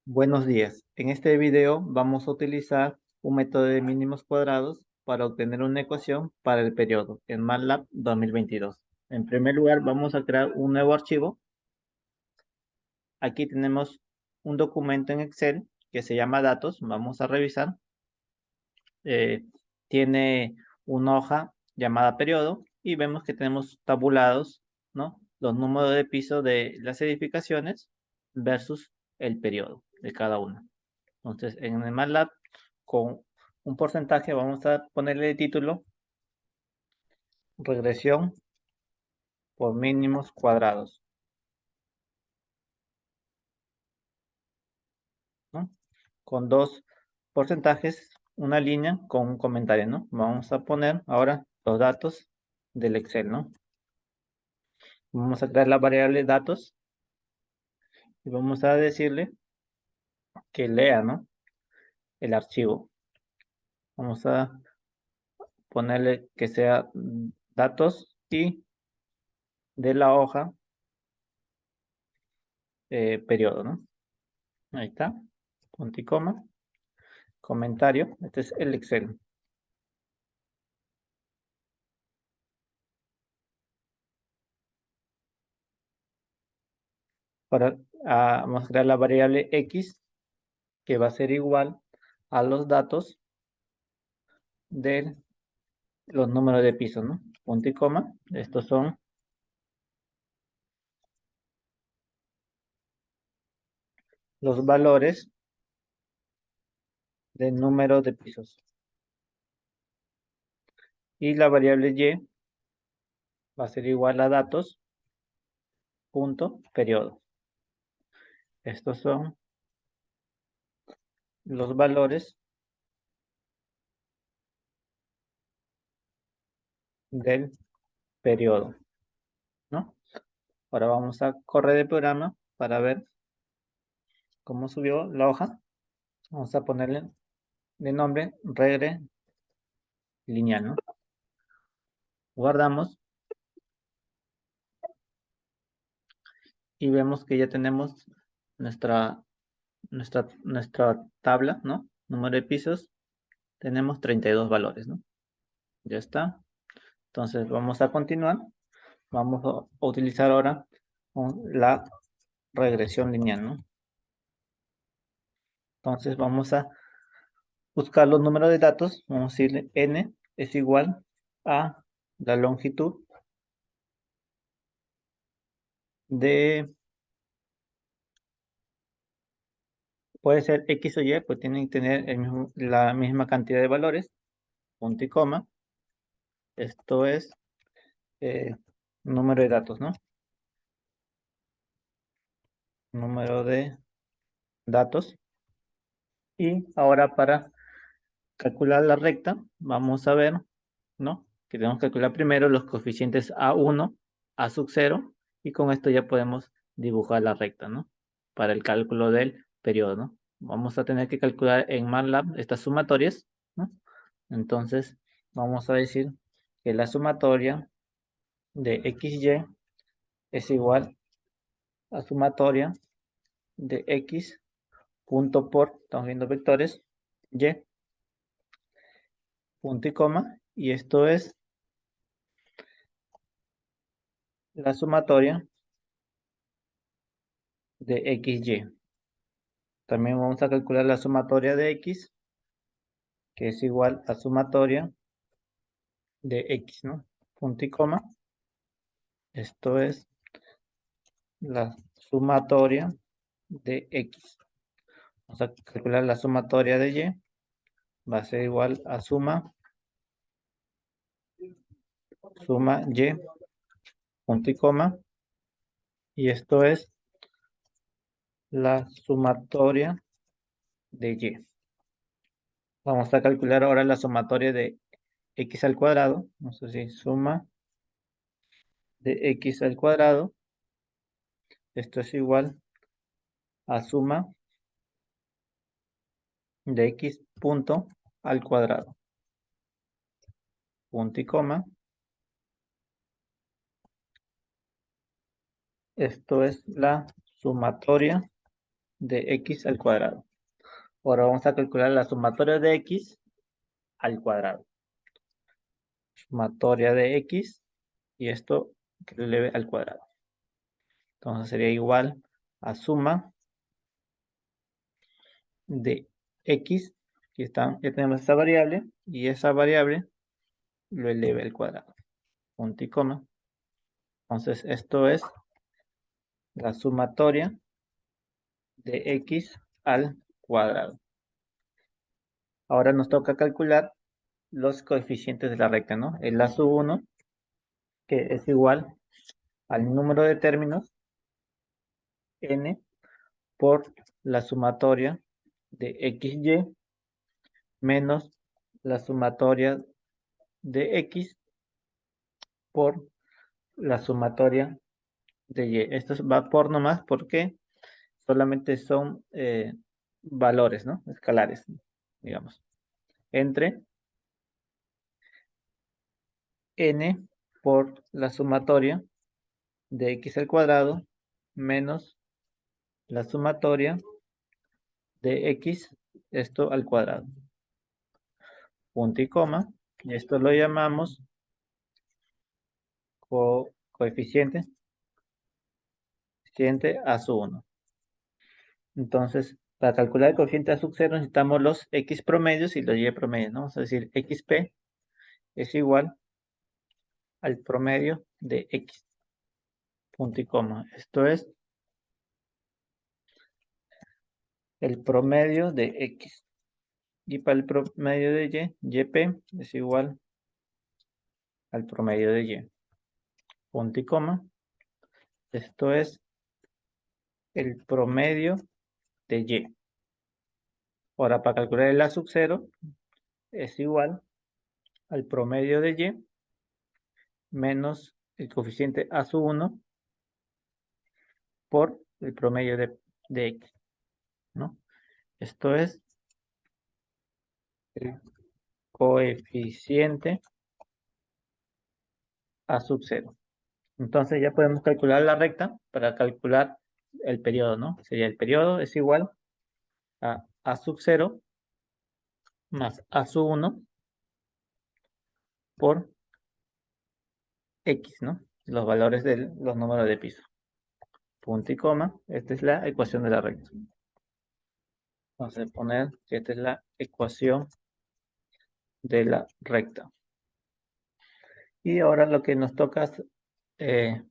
Buenos días. En este video vamos a utilizar un método de mínimos cuadrados para obtener una ecuación para el periodo en MATLAB 2022. En primer lugar, vamos a crear un nuevo archivo. Aquí tenemos un documento en Excel que se llama datos. Vamos a revisar. Eh, Tiene una hoja llamada periodo y vemos que tenemos tabulados, ¿no?, los números de piso de las edificaciones versus el periodo de cada una. Entonces, en el MATLAB, con un porcentaje, vamos a ponerle de título regresión por mínimos cuadrados, ¿no? Con dos porcentajes, una línea con un comentario, ¿no? Vamos a poner ahora los datos del Excel, ¿no? Vamos a crear la variable datos y vamos a decirle que lea, ¿no?, el archivo. Vamos a ponerle que sea datos y de la hoja periodo, ¿no? Ahí está, punto y coma, comentario. Este es el Excel. Ahora vamos a crear la variable X, que va a ser igual a los datos de los números de piso, ¿no? Punto y coma. Estos son los valores del número de pisos. Y la variable Y va a ser igual a datos, punto, periodo. Estos son los valores del periodo, ¿no? Ahora vamos a correr el programa para ver cómo subió la hoja. Vamos a ponerle de nombre regre lineal, ¿no? Guardamos y vemos que ya tenemos nuestra, nuestra tabla, ¿no? Número de pisos. Tenemos 32 valores, ¿no? Ya está. Entonces vamos a continuar. Vamos a utilizar ahora la regresión lineal, ¿no? Entonces vamos a buscar los números de datos. Vamos a decirle n es igual a la longitud de, puede ser X o Y, pues tienen que tener la misma cantidad de valores, punto y coma. Esto es eh, número de datos, ¿no? Número de datos. Y ahora para calcular la recta, vamos a ver, ¿no?, que tenemos que calcular primero los coeficientes A1, A sub 0, y con esto ya podemos dibujar la recta, ¿no?, para el cálculo del periodo, ¿no? Vamos a tener que calcular en MATLAB estas sumatorias, ¿no? Entonces, vamos a decir que la sumatoria de XY es igual a sumatoria de X punto por, estamos viendo vectores, Y, punto y coma, y esto es la sumatoria de XY. También vamos a calcular la sumatoria de X, que es igual a sumatoria de X, ¿no? Punto y coma. Esto es la sumatoria de X. Vamos a calcular la sumatoria de Y. Va a ser igual a suma Y, punto y coma. Y esto es la sumatoria de Y. Vamos a calcular ahora la sumatoria de X al cuadrado. Vamos a decir suma de X al cuadrado. Esto es igual a suma de X punto al cuadrado. Punto y coma. Esto es la sumatoria de x al cuadrado. Ahora vamos a calcular la sumatoria de x al cuadrado. Sumatoria de x y esto que lo eleve al cuadrado. Entonces sería igual a suma de x, aquí está, ya tenemos esta variable, y esa variable lo eleve al cuadrado. Punto y coma. Entonces esto es la sumatoria de x al cuadrado. Ahora nos toca calcular los coeficientes de la recta, ¿no? El a sub 1, que es igual al número de términos n por la sumatoria de xy menos la sumatoria de x por la sumatoria de y. Esto va por nomás porque solamente son valores, ¿no? Escalares, digamos. Entre n por la sumatoria de x al cuadrado menos la sumatoria de x, esto al cuadrado. Punto y coma. Y esto lo llamamos coeficiente a sub 1. Entonces, para calcular el coeficiente a sub 0 necesitamos los x promedios y los y promedios, ¿no? Vamos a decir xp es igual al promedio de x. Punto y coma. Esto es el promedio de x. Y para el promedio de y, yp es igual al promedio de y. Punto y coma. Esto es el promedio de y. Ahora, para calcular el a sub 0 es igual al promedio de y menos el coeficiente a sub 1 por el promedio de x, ¿no? Esto es el coeficiente a sub 0. Entonces ya podemos calcular la recta para calcular el periodo, ¿no? Sería el periodo es igual a sub 0 más a sub 1 por x, ¿no? Los valores de los números de piso. Punto y coma. Esta es la ecuación de la recta. Vamos a poner que esta es la ecuación de la recta. Y ahora lo que nos toca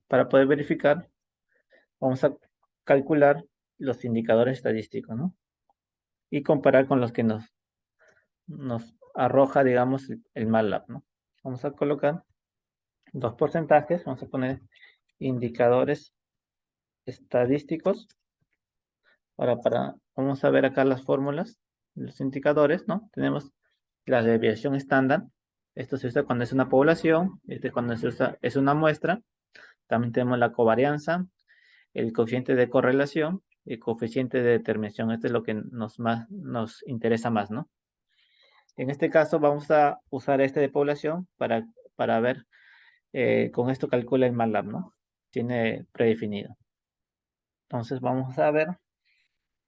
para poder verificar, vamos a calcular los indicadores estadísticos, ¿no? Y comparar con los que nos arroja, digamos, el MATLAB, ¿no? Vamos a colocar dos porcentajes, vamos a poner indicadores estadísticos. Ahora, vamos a ver acá las fórmulas, los indicadores, ¿no? Tenemos la desviación estándar. Esto se usa cuando es una población, cuando se usa es una muestra. También tenemos la covarianza, el coeficiente de correlación y el coeficiente de determinación. Este es lo que nos interesa más, ¿no? En este caso vamos a usar este de población para ver, con esto calcula el MATLAB, ¿no? Tiene predefinido. Entonces vamos a ver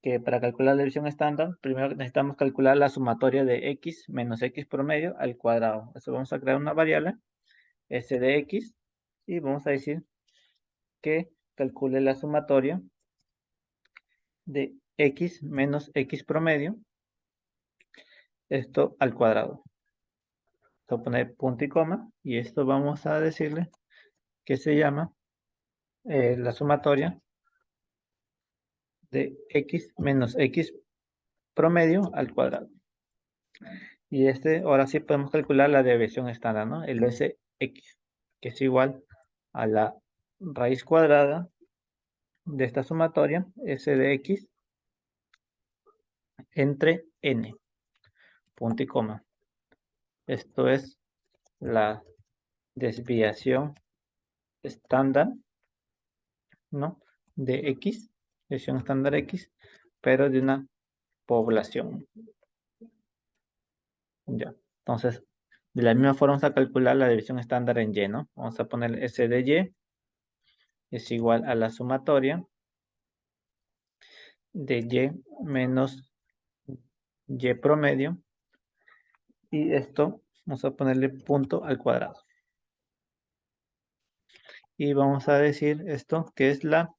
que para calcular la división estándar, primero necesitamos calcular la sumatoria de x menos x promedio al cuadrado. Eso vamos a crear una variable, s de x, y vamos a decir que calcule la sumatoria de x menos x promedio, esto al cuadrado. Vamos a poner punto y coma, y esto vamos a decirle que se llama la sumatoria de x menos x promedio al cuadrado. Y ahora sí podemos calcular la desviación estándar, ¿no? El Sx, que es igual a la raíz cuadrada de esta sumatoria, S de x, entre n, punto y coma. Esto es la desviación estándar, ¿no? De x, desviación estándar x, pero de una población. Ya. Entonces, de la misma forma vamos a calcular la división estándar en y, ¿no? Vamos a poner S de y es igual a la sumatoria de y menos y promedio. Y esto vamos a ponerle punto al cuadrado. Y vamos a decir esto que es la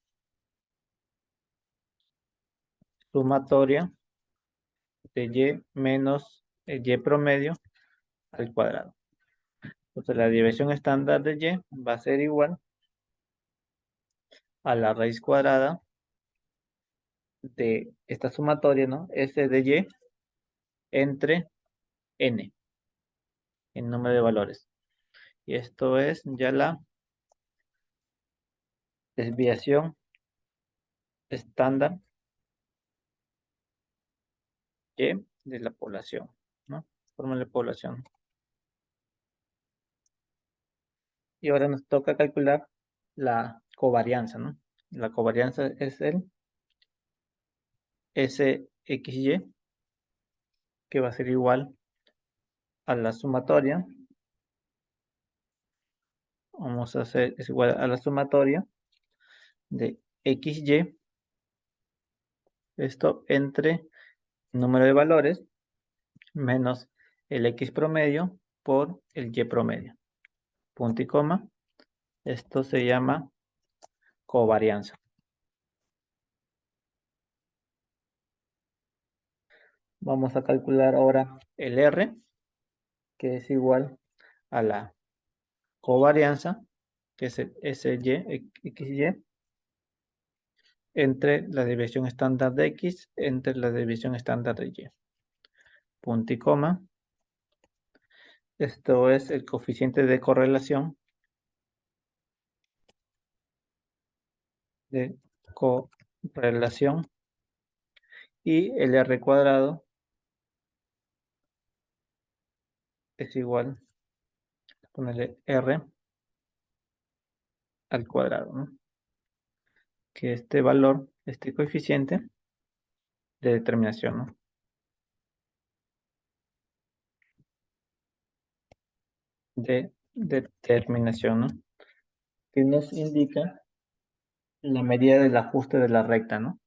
sumatoria de y menos y promedio al cuadrado. Entonces la división estándar de y va a ser igual a la raíz cuadrada de esta sumatoria, ¿no? S de y entre n, el número de valores. Y esto es ya la desviación estándar y de la población, ¿no? Fórmula de población. Y ahora nos toca calcular la covarianza, ¿no? La covarianza es el SXY, que va a ser igual a la sumatoria. Vamos a hacer, es igual a la sumatoria de XY, esto entre número de valores menos el X promedio por el Y promedio. Punto y coma. Esto se llama covarianza. Vamos a calcular ahora el R, que es igual a la covarianza, que es el SY, XY, entre la desviación estándar de X entre la desviación estándar de Y. Punto y coma. Esto es el coeficiente de correlación de correlación y el R cuadrado es igual, ponerle R al cuadrado, ¿no? Que este valor, este coeficiente de determinación, ¿no? De determinación, ¿no? Que nos indica la medida del ajuste de la recta, ¿no?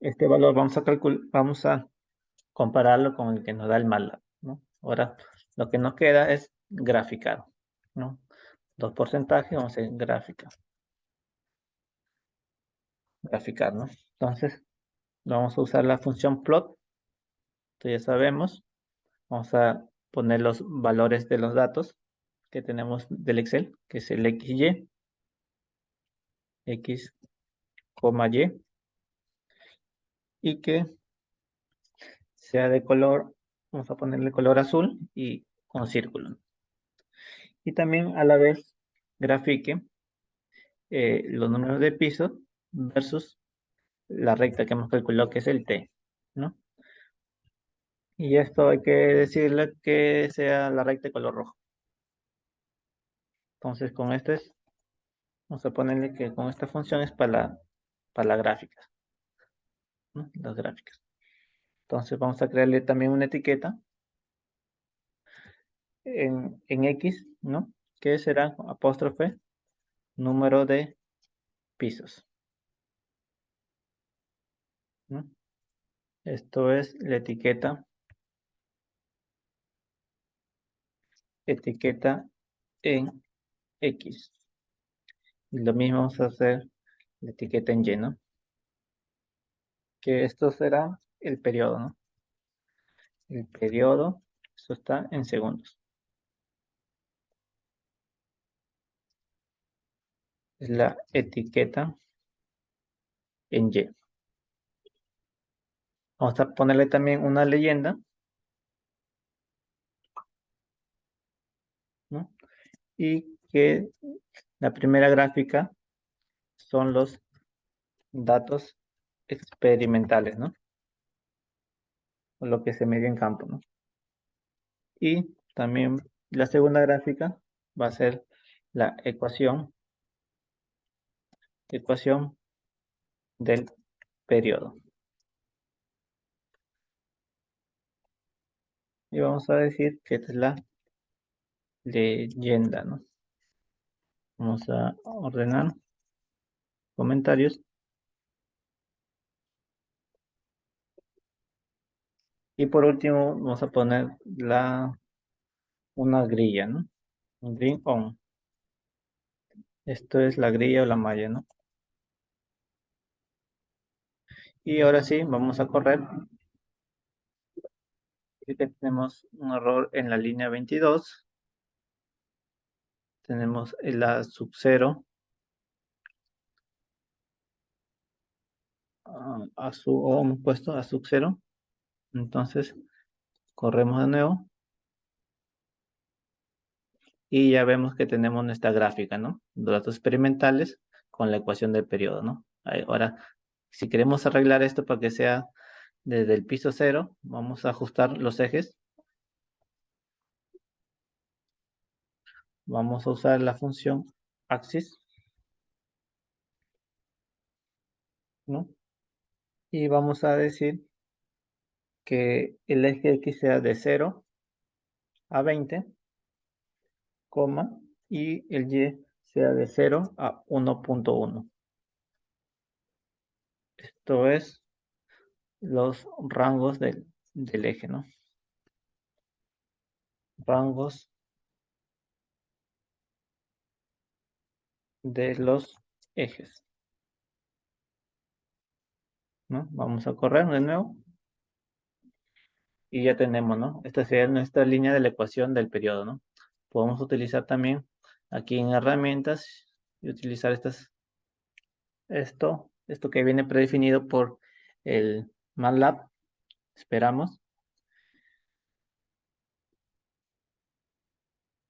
Este valor vamos a compararlo con el que nos da el MATLAB, ¿no? Ahora, lo que nos queda es graficar, ¿no? Dos porcentajes, vamos a hacer graficar, ¿no? Entonces, vamos a usar la función plot, esto ya sabemos. Vamos a poner los valores de los datos que tenemos del Excel, que es el XY, X, Y, y que sea de color, vamos a ponerle color azul y con círculo. Y también a la vez grafique los números de piso versus la recta que hemos calculado que es el T, ¿no? Y esto hay que decirle que sea la recta de color rojo. Entonces con este vamos a ponerle que con esta función es para la gráfica, ¿no? Las gráficas. Entonces vamos a crearle también una etiqueta en X, ¿no? Que será apóstrofe número de pisos, ¿no? Esto es la etiqueta en X. Y lo mismo vamos a hacer la etiqueta en Y, ¿no? Que esto será el periodo, ¿no? El periodo, eso está en segundos. Es la etiqueta en Y. Vamos a ponerle también una leyenda, ¿no? Y que la primera gráfica son los datos experimentales, ¿no? O lo que se mide en campo, ¿no? Y también la segunda gráfica va a ser la ecuación del periodo. Y vamos a decir que esta es la leyenda, ¿no? Vamos a ordenar comentarios Y por último, vamos a poner una grilla, ¿no? Un green on. Esto es la grilla o la malla, ¿no? Y ahora sí, vamos a correr. Así que tenemos un error en la línea 22. Tenemos el A sub 0. O hemos puesto A sub 0. Entonces, corremos de nuevo. Y ya vemos que tenemos nuestra gráfica, ¿no? Datos experimentales con la ecuación del periodo, ¿no? Ahora, si queremos arreglar esto para que sea desde el piso 0, vamos a ajustar los ejes. Vamos a usar la función axis, ¿no? Y vamos a decir que el eje X sea de 0 a 20, coma, y el Y sea de 0 a 1.1. Esto es los rangos del eje, ¿no? Rangos de los ejes, ¿no? Vamos a correr de nuevo y ya tenemos, ¿no? Esta sería nuestra línea de la ecuación del periodo, ¿no? Podemos utilizar también aquí en herramientas y utilizar esto que viene predefinido por el MATLAB. Esperamos.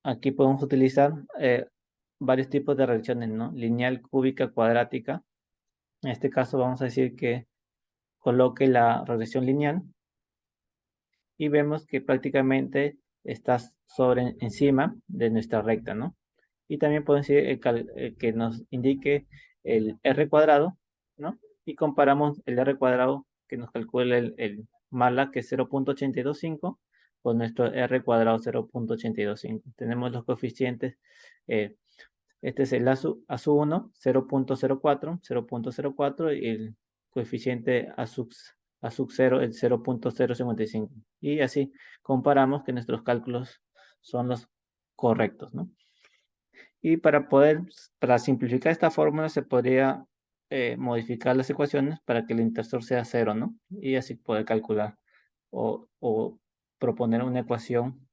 Aquí podemos utilizar varios tipos de reacciones, ¿no? Lineal, cúbica, cuadrática. En este caso vamos a decir que coloque la regresión lineal y vemos que prácticamente está encima de nuestra recta, ¿no? Y también podemos decir que nos indique el R cuadrado, ¿no? Y comparamos el R cuadrado que nos calcula el MATLAB, que es 0.825, con nuestro R cuadrado 0.825. Tenemos los coeficientes, eh, este es el A1, 0.04, 0.04, y el coeficiente A sub 0, el 0.055. Y así comparamos que nuestros cálculos son los correctos, ¿no? Y para simplificar esta fórmula se podría modificar las ecuaciones para que el intersor sea 0, ¿no? Y así poder calcular o proponer una ecuación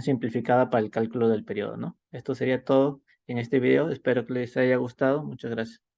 simplificada para el cálculo del periodo, ¿no? Esto sería todo en este video. Espero que les haya gustado. Muchas gracias.